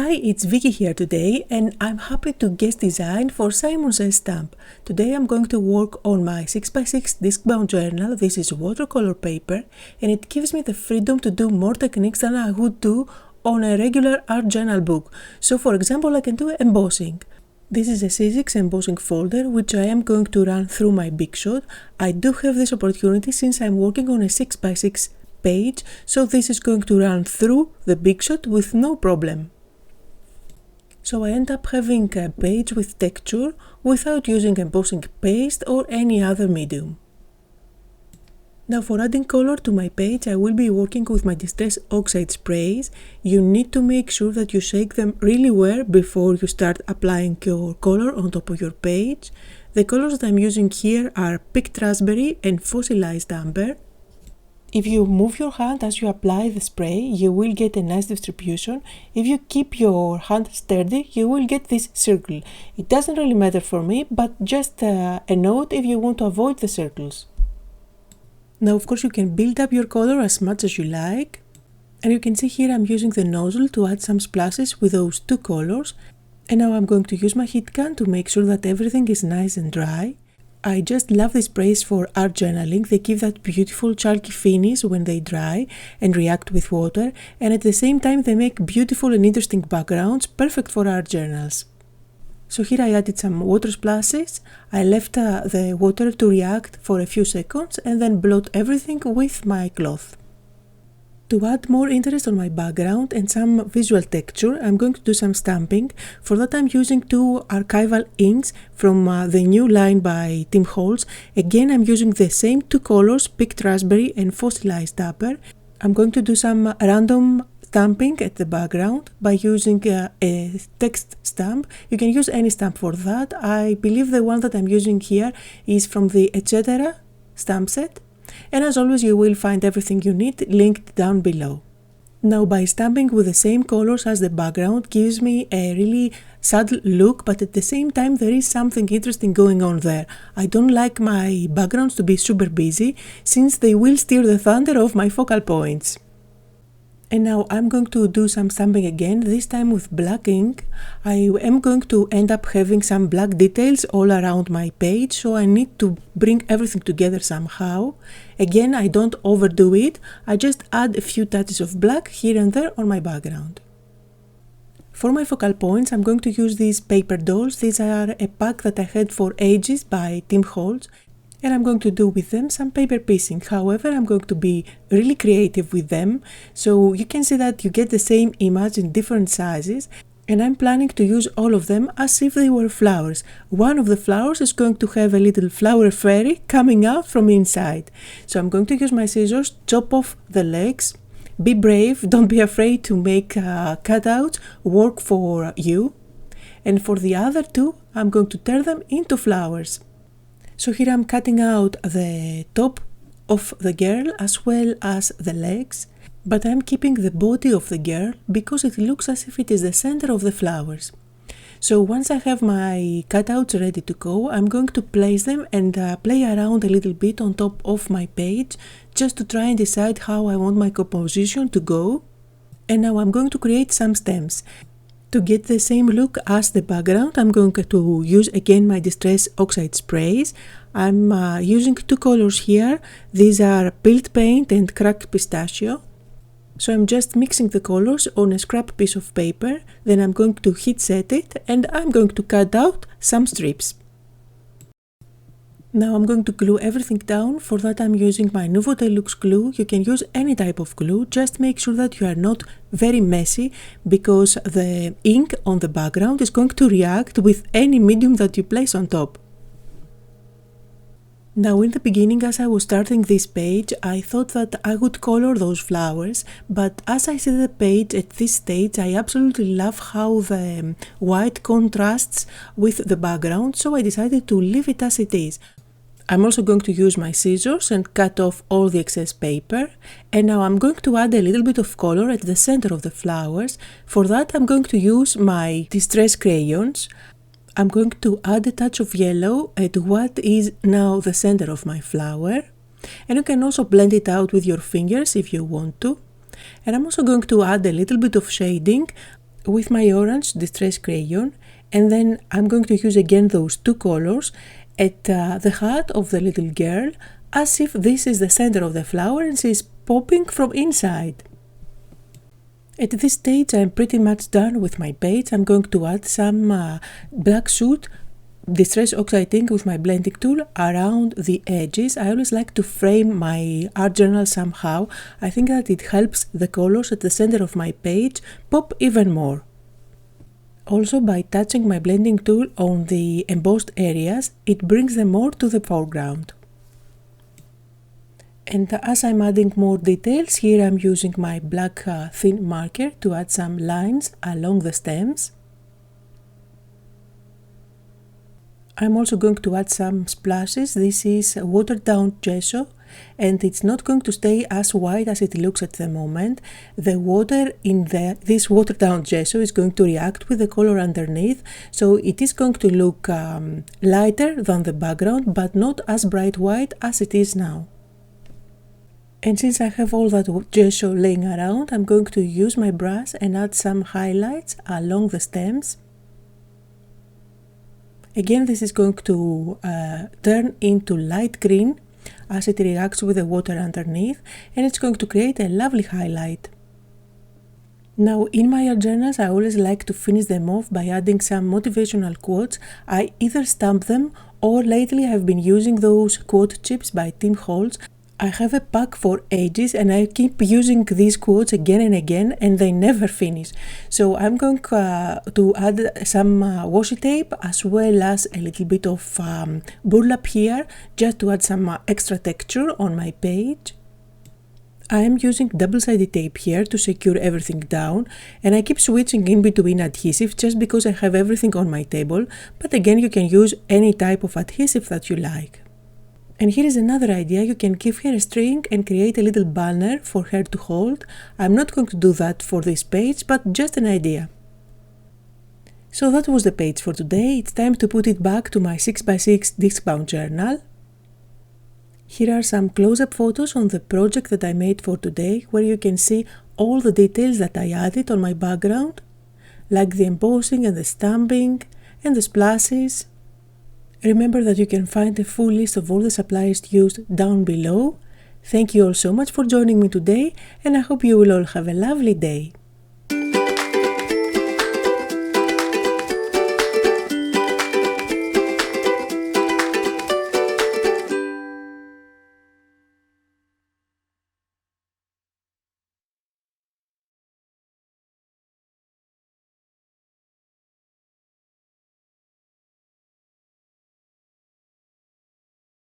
Hi, it's Vicky here today, and I'm happy to guest design for Simon Says stamp. Today I'm going to work on my 6x6 disc-bound journal. This is watercolor paper, and it gives me the freedom to do more techniques than I would do on a regular art journal book. So for example, I can do embossing. This is a C6 embossing folder, which I am going to run through my Big Shot. I do have this opportunity since I'm working on a 6x6 page, so this is going to run through the Big Shot with no problem. So I end up having a page with texture without using embossing paste or any other medium. Now for adding color to my page, I will be working with my Distress Oxide sprays. You need to make sure that you shake them really well before you start applying your color on top of your page. The colors that I'm using here are Picked Raspberry and Fossilized Amber. If you move your hand as you apply the spray, you will get a nice distribution. If you keep your hand sturdy, you will get this circle. It doesn't really matter for me, but just a note if you want to avoid the circles. Now of course you can build up your color as much as you like. And you can see here I'm using the nozzle to add some splashes with those two colors. And now I'm going to use my heat gun to make sure that everything is nice and dry. I just love these sprays for art journaling. They give that beautiful chalky finish when they dry and react with water, and at the same time they make beautiful and interesting backgrounds, perfect for art journals. So here I added some water splashes. I left the water to react for a few seconds and then blot everything with my cloth. To add more interest on my background and some visual texture, I'm going to do some stamping. For that I'm using two Archival inks from the new line by Holtz. Again, I'm using the same two colors, Picked Raspberry and Fossilized Amber. I'm going to do some random stamping at the background by using a text stamp. You can use any stamp for that. I believe the one that I'm using here is from the ETCETERA stamp set. And as always, you will find everything you need linked down below. Now by stamping with the same colors as the background gives me a really subtle look, but at the same time there is something interesting going on there. I don't like my backgrounds to be super busy since they will steer the thunder of my focal points. And now I'm going to do some stamping again, this time with black ink. I am going to end up having some black details all around my page, so I need to bring everything together somehow. Again, I don't overdo it, I just add a few touches of black here and there on my background. For my focal points, I'm going to use these paper dolls. These are a pack that I had for ages by Holtz. And I'm going to do with them some paper piecing. However, I'm going to be really creative with them, so you can see that you get the same image in different sizes, and I'm planning to use all of them as if they were flowers. One of the flowers is going to have a little flower fairy coming out from inside. So I'm going to use my scissors, chop off the legs. Be brave, don't be afraid to make cutouts work for you. And for the other two, I'm going to turn them into flowers. So here I'm cutting out the top of the girl as well as the legs, but I'm keeping the body of the girl because it looks as if it is the center of the flowers. So once I have my cutouts ready to go, I'm going to place them and play around a little bit on top of my page just to try and decide how I want my composition to go. And now I'm going to create some stems. To get the same look as the background, I'm going to use again my Distress Oxide sprays. I'm using two colors here. These are Peeled Paint and Cracked Pistachio. So I'm just mixing the colors on a scrap piece of paper, then I'm going to heat set it and I'm going to cut out some strips. Now I'm going to glue everything down. For that I'm using my Nuvo Deluxe glue. You can use any type of glue, just make sure that you are not very messy because the ink on the background is going to react with any medium that you place on top. Now in the beginning, as I was starting this page, I thought that I would color those flowers, but as I see the page at this stage, I absolutely love how the white contrasts with the background, so I decided to leave it as it is. I'm also going to use my scissors and cut off all the excess paper, and now I'm going to add a little bit of color at the center of the flowers. For that I'm going to use my Distress crayons. I'm going to add a touch of yellow at what is now the center of my flower, and you can also blend it out with your fingers if you want to. And I'm also going to add a little bit of shading with my orange Distress Crayon, and then I'm going to use again those two colors at the heart of the little girl, as if this is the center of the flower and she's popping from inside. At this stage I'm pretty much done with my page. I'm going to add some black soot, Distress Oxide ink with my blending tool around the edges. I always like to frame my art journal somehow. I think that it helps the colors at the center of my page pop even more. Also, by touching my blending tool on the embossed areas, it brings them more to the foreground. And as I'm adding more details, here I'm using my black thin marker to add some lines along the stems. I'm also going to add some splashes. This is watered down gesso, and it's not going to stay as white as it looks at the moment. The water in this watered down gesso is going to react with the color underneath, so it is going to look lighter than the background, but not as bright white as it is now. And since I have all that gesso laying around, I'm going to use my brush and add some highlights along the stems. Again, this is going to turn into light green as it reacts with the water underneath, and it's going to create a lovely highlight. Now, in my art journals, I always like to finish them off by adding some motivational quotes. I either stamp them, or lately I've been using those quote chips by Tim Holtz. I have a pack for ages and I keep using these quotes again and again, and they never finish. So I'm going to add some washi tape as well as a little bit of burlap here, just to add some extra texture on my page. I am using double-sided tape here to secure everything down, and I keep switching in between adhesive just because I have everything on my table, but again you can use any type of adhesive that you like. And here is another idea. You can give her a string and create a little banner for her to hold. I'm not going to do that for this page, but just an idea. So that was the page for today. It's time to put it back to my 6x6 disc-bound journal. Here are some close-up photos on the project that I made for today, where you can see all the details that I added on my background, like the embossing and the stamping and the splashes. Remember that you can find a full list of all the supplies used down below. Thank you all so much for joining me today, and I hope you will all have a lovely day.